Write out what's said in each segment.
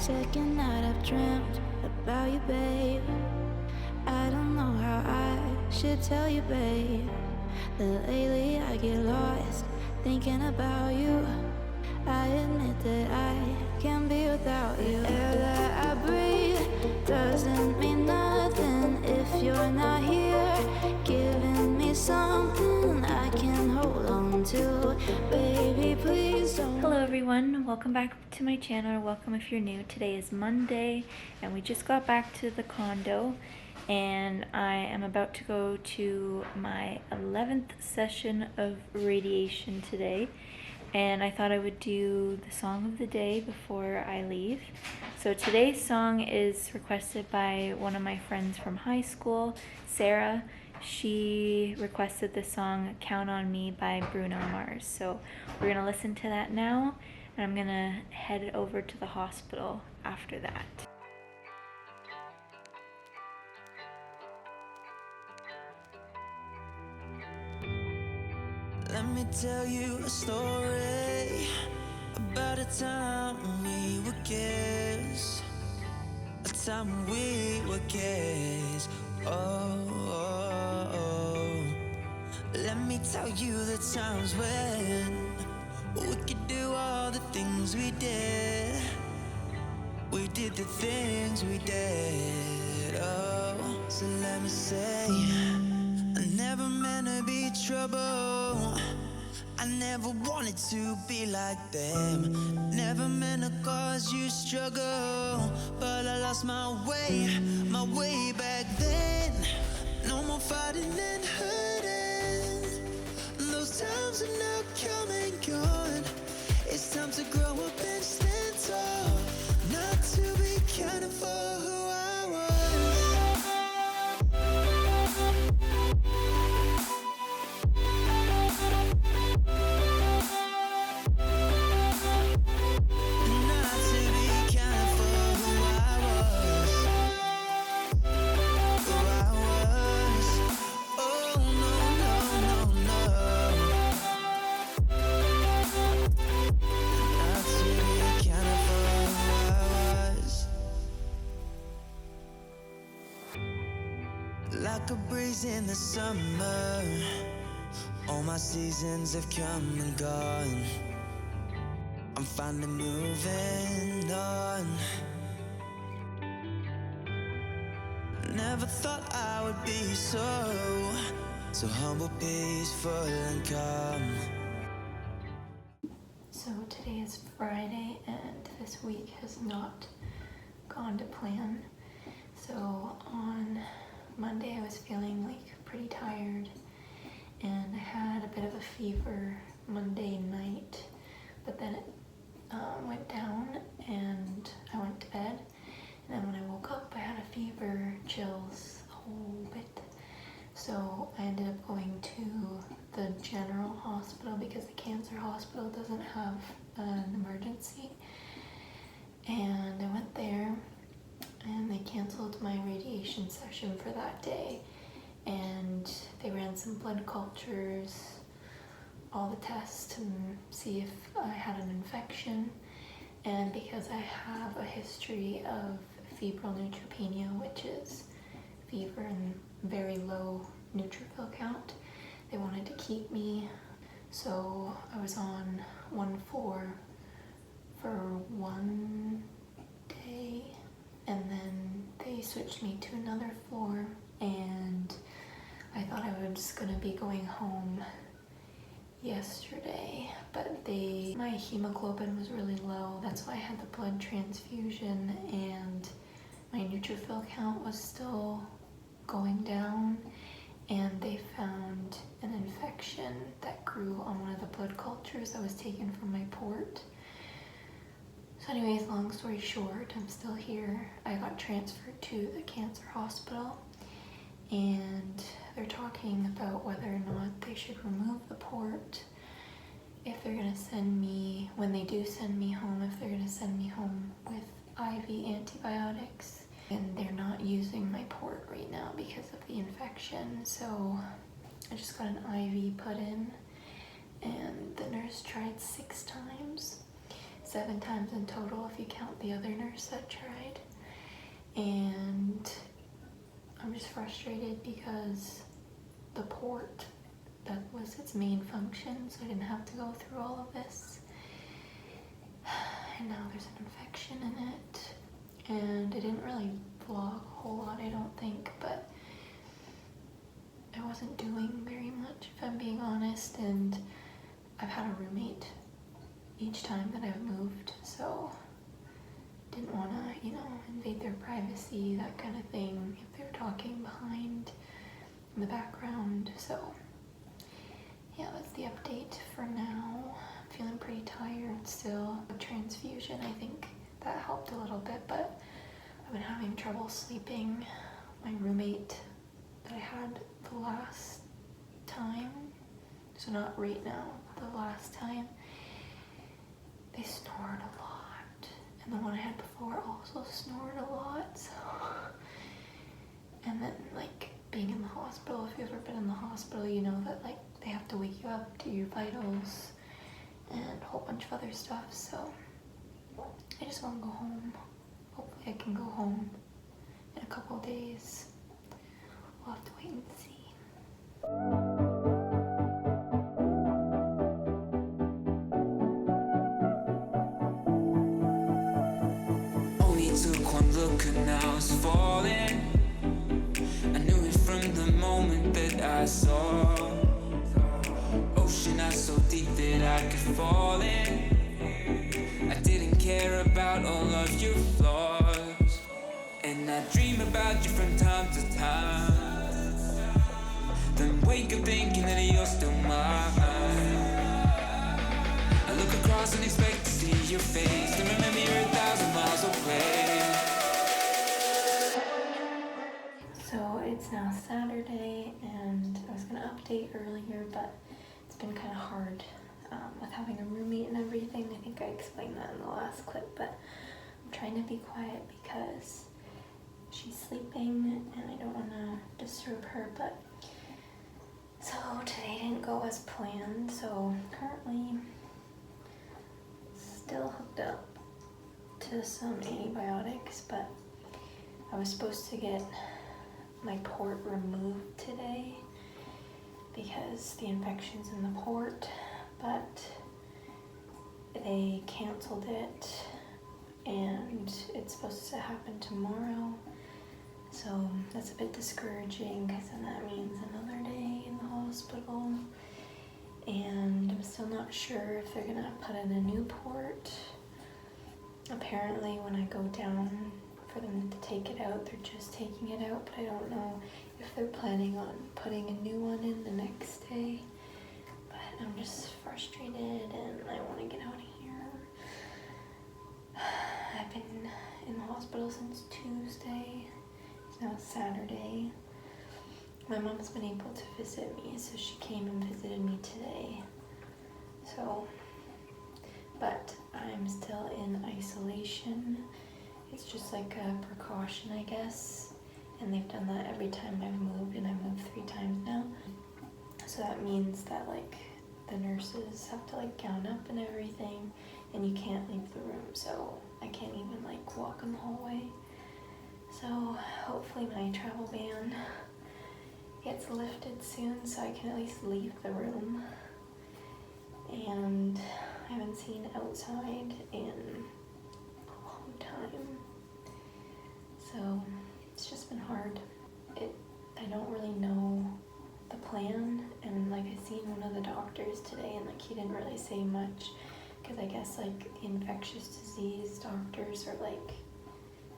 second night I've dreamt about you, babe. I don't know how I should tell you, babe, that lately I get lost thinking about you. I admit that I can't be without you. The air that I breathe doesn't mean nothing if you're not here, giving me something I can hold on to. Baby, please don't. Hello everyone, welcome back to my channel, or welcome if you're new. Today is Monday and we just got back to the condo and I am about to go to my 11th session of radiation today, and I thought I would do the song of the day before I leave. So today's song is requested by one of my friends from high school, Sarah. She requested the song Count on Me by Bruno Mars. So we're gonna listen to that now, and I'm gonna head over to the hospital after that. Let me tell you a story about a time we were kids, a time we were kids. Oh. Let me tell you the times when we could do all the things we did. We did the things we did. Oh, so let me say, I never meant to be trouble. I never wanted to be like them. Never meant to cause you struggle, but I lost my way back then. No more fighting and hurting. Those times are now come and gone. It's time to grow up and stand tall, not to be counted for who I was. Like a breeze in the summer, all my seasons have come and gone. I'm finally moving on. Never thought I would be so humble, peaceful and calm. So today is Friday and this week has not gone to plan. So on Monday I was feeling like pretty tired and I had a bit of a fever Monday night, but then it went down and I went to bed, and then when I woke up I had a fever, chills, a whole bit. So I ended up going to the general hospital because the cancer hospital doesn't have an emergency, and I went there and they canceled my radiation session for that day, and they ran some blood cultures, all the tests to see if I had an infection. And because I have a history of febrile neutropenia, which is fever and very low neutrophil count, they wanted to keep me. So I was on 1-4 for one day, and then they switched me to another floor, and I thought I was gonna be going home yesterday, but my hemoglobin was really low. That's why I had the blood transfusion, and my neutrophil count was still going down, and they found an infection that grew on one of the blood cultures that was taken from my port. So anyways, long story short, I'm still here. I got transferred to the cancer hospital, and they're talking about whether or not they should remove the port, if they're gonna send me, when they do send me home, if they're gonna send me home with IV antibiotics. And they're not using my port right now because of the infection, so I just got an IV put in, and the nurse tried 6 times. 7 times in total if you count the other nurse that tried. And I'm just frustrated because the port, that was its main function, so I didn't have to go through all of this. And now there's an infection in it. And I didn't really vlog a whole lot, I don't think, but I wasn't doing very much, if I'm being honest, and I've had a roommate each time that I've moved, so didn't want to, invade their privacy, that kind of thing, if they were talking behind in the background. So yeah, that's the update for now. I'm feeling pretty tired still. The transfusion, I think that helped a little bit, but I've been having trouble sleeping. My roommate that I had the last time, so not right now, the last time, they snored a lot, and the one I had before also snored a lot. So, and then like being in the hospital, if you've ever been in the hospital, you know that like they have to wake you up, do your vitals, and a whole bunch of other stuff. So I just want to go home. Hopefully I can go home in a couple of days. We'll have to wait and see. Only took one look and I was falling. I knew it from the moment that I saw. Ocean not so deep that I could fall in. I didn't care about all of your flaws, and I dream about you from time to time. Then wake up thinking that you're still mine. I look across and expect to see your face, then remember you're 1,000 miles away. So it's now Saturday, and I was gonna update earlier, but it's been kind of hard with having a roommate and everything. I think I explained that in the last clip, but I'm trying to be quiet because she's sleeping and I don't want to disturb her. But so today didn't go as planned, so currently still hooked up to some antibiotics, but I was supposed to get my port removed today because the infection's in the port, but they canceled it and it's supposed to happen tomorrow. So that's a bit discouraging because then that means another day in the hospital, and I'm still not sure if they're gonna put in a new port. Apparently when I go down for them to take it out, they're just taking it out, but I don't know if they're planning on putting a new one in the next day. But I'm just frustrated and I want to get out of here. I've been in the hospital since Tuesday. It's now Saturday. My mom's been able to visit me, so she came and visited me today. So, but I'm still in isolation. It's just like a precaution, I guess. And they've done that every time I've moved, and I've moved 3 times now. So that means that like the nurses have to like gown up and everything, and you can't leave the room. So I can't even like walk in the hallway. So hopefully my travel ban gets lifted soon so I can at least leave the room. And I haven't seen outside in a long time. So it's just been hard. I don't really know the plan, and like I seen one of the doctors today and like he didn't really say much because I guess like the infectious disease doctors are like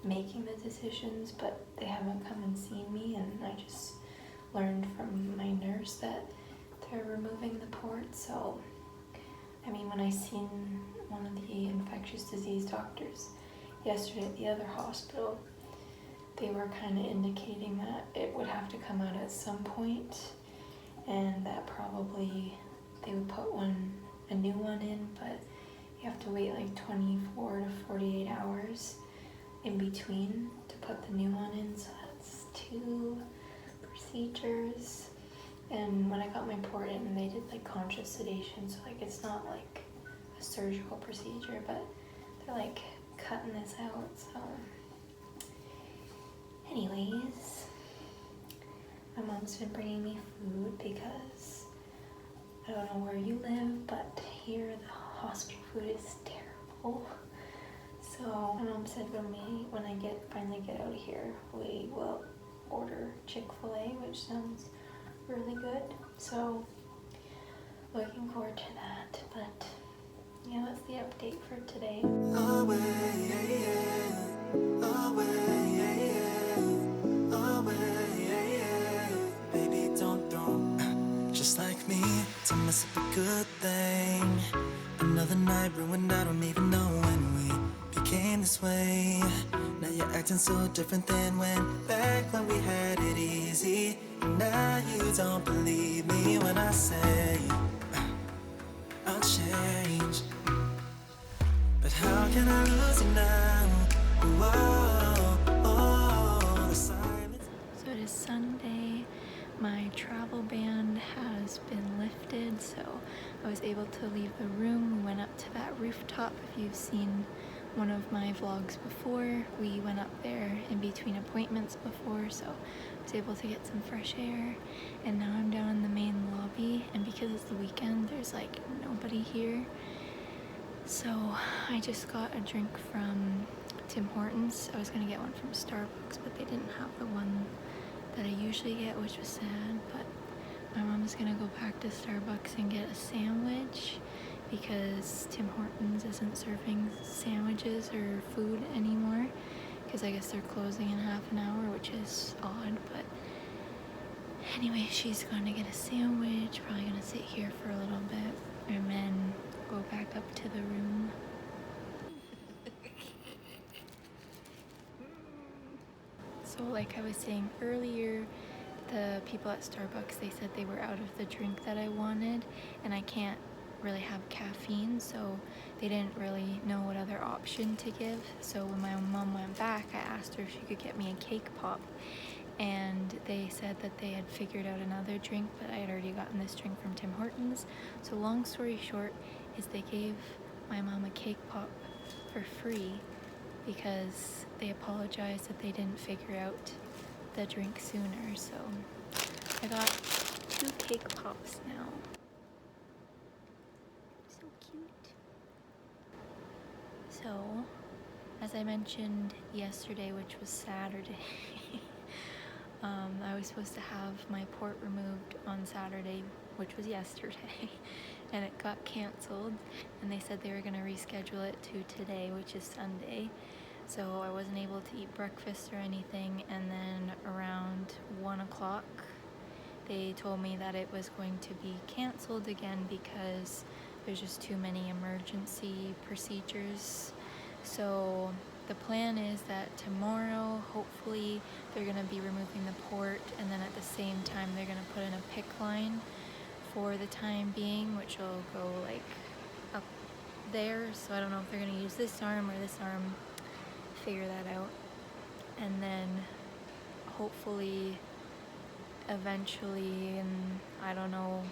making the decisions, but they haven't come and seen me, and I just learned from my nurse that they're removing the port. So I mean, when I seen one of the infectious disease doctors yesterday at the other hospital, they were kind of indicating that it would have to come out at some point, and that probably they would put a new one in, but you have to wait like 24 to 48 hours in between to put the new one in. So that's 2 procedures. And when I got my port in, they did like conscious sedation, so like it's not like a surgical procedure, but they're like cutting this out, so anyways, my mom's been bringing me food because I don't know where you live, but here the hospital food is terrible. So my mom said when I finally get out of here, we will order Chick-fil-A, which sounds really good. So looking forward to that. But yeah, that's the update for today. Baby, don't just like me to mess up a good thing. Another night ruined, I don't even know when we became this way. Now you're acting so different than back when we had it easy. And now you don't believe me when I say I'll change. But how can I lose you now? The silence. So it is Sunday. My travel ban has been lifted, so I was able to leave the room. We went up to that rooftop. If you've seen one of my vlogs before, we went up there in between appointments before, so I was able to get some fresh air. And now I'm down in the main lobby, and because it's the weekend, there's like nobody here. So I just got a drink from Tim Hortons. I was gonna get one from Starbucks, but they didn't have the one that I usually get, which was sad. But my mom is gonna go back to Starbucks and get a sandwich because Tim Hortons isn't serving sandwiches or food anymore, because I guess they're closing in half an hour, which is odd. But anyway, she's gonna get a sandwich, probably gonna sit here for a little bit and then go back up to the room. So like I was saying earlier, the people at Starbucks, they said they were out of the drink that I wanted, and I can't really have caffeine, so they didn't really know what other option to give. So when my mom went back, I asked her if she could get me a cake pop, and they said that they had figured out another drink, but I had already gotten this drink from Tim Hortons. So long story short is they gave my mom a cake pop for free because they apologized that they didn't figure out the drink sooner. So I got 2 cake pops now. So cute. So, as I mentioned yesterday, which was Saturday, I was supposed to have my port removed on Saturday, which was yesterday, and it got canceled, and they said they were going to reschedule it to today, which is Sunday. So I wasn't able to eat breakfast or anything, and then around 1 o'clock they told me that it was going to be canceled again because there's just too many emergency procedures. So the plan is that tomorrow, hopefully, they're going to be removing the port, and then at the same time they're going to put in a PICC line for the time being, which will go like up there. So I don't know if they're going to use this arm or this arm, figure that out. And then hopefully eventually, and I don't know,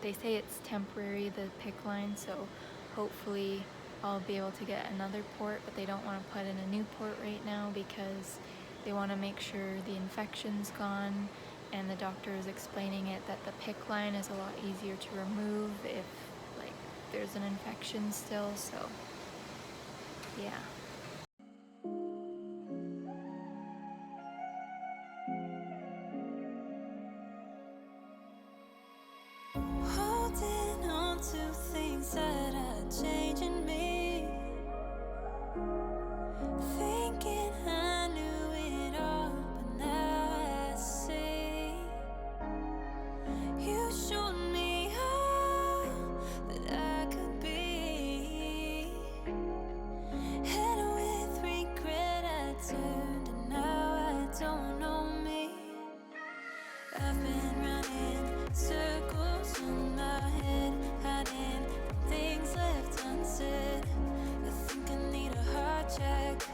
they say it's temporary, the PICC line, so hopefully I'll be able to get another port, but they don't want to put in a new port right now because they want to make sure the infection's gone, and the doctor is explaining it that the PICC line is a lot easier to remove if like there's an infection still. So yeah. Holding on to things that are changing me, thinking I knew it all, but now I see you showed me all that I could be, and with regret I turned, and now I don't know me. I've been running circles in my head, hiding things left unsaid. I think I need a heart check.